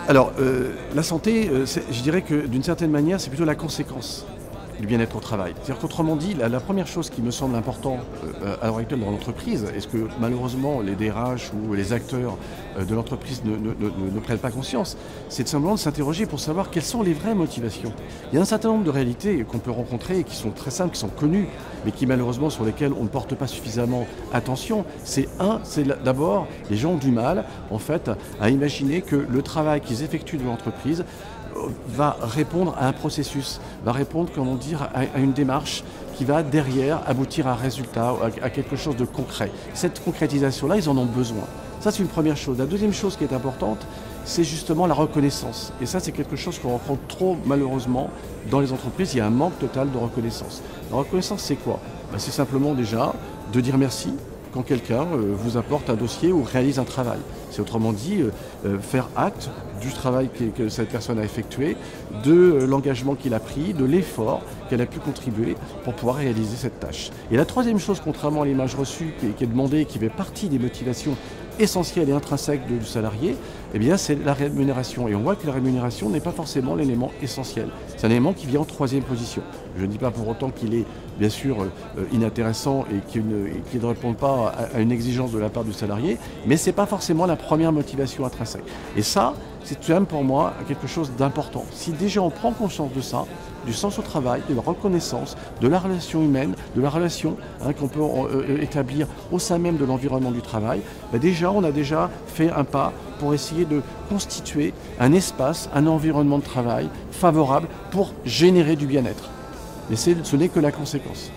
Alors, la santé, je dirais que d'une certaine manière, c'est plutôt la conséquence du bien-être au travail. C'est-à-dire qu'autrement dit, la première chose qui me semble importante à l'heure actuelle dans l'entreprise, et ce que malheureusement les DRH ou les acteurs de l'entreprise ne prennent pas conscience, c'est de simplement de s'interroger pour savoir quelles sont les vraies motivations. Il y a un certain nombre de réalités qu'on peut rencontrer et qui sont très simples, qui sont connues, mais qui malheureusement sur lesquelles on ne porte pas suffisamment attention. C'est d'abord, les gens ont du mal en fait à imaginer que le travail qu'ils effectuent dans l'entreprise va répondre à un processus, va répondre, comment dire, à une démarche qui va derrière aboutir à un résultat, à quelque chose de concret. Cette concrétisation-là, ils en ont besoin. Ça, c'est une première chose. La deuxième chose qui est importante, c'est justement la reconnaissance. Et ça, c'est quelque chose qu'on rencontre trop malheureusement dans les entreprises. Il y a un manque total de reconnaissance. La reconnaissance, c'est quoi? C'est simplement déjà de dire merci quand quelqu'un vous apporte un dossier ou réalise un travail. C'est autrement dit faire acte du travail que cette personne a effectué, de l'engagement qu'il a pris, de l'effort qu'elle a pu contribuer pour pouvoir réaliser cette tâche. Et la troisième chose, contrairement à l'image reçue qui est demandée, qui fait partie des motivations essentielles et intrinsèques du salarié, eh bien c'est la rémunération. Et on voit que la rémunération n'est pas forcément l'élément essentiel. C'est un élément qui vient en troisième position. Je ne dis pas pour autant qu'il est bien sûr inintéressant et qu'il ne répond pas à une exigence de la part du salarié, mais ce n'est pas forcément la première motivation intrinsèque. Et ça, c'est quand même pour moi quelque chose d'important. Si déjà on prend conscience de ça, du sens au travail, de la reconnaissance, de la relation humaine, de la relation qu'on peut établir au sein même de l'environnement du travail, déjà on a déjà fait un pas pour essayer de constituer un espace, un environnement de travail favorable pour générer du bien-être. Mais ce n'est que la conséquence.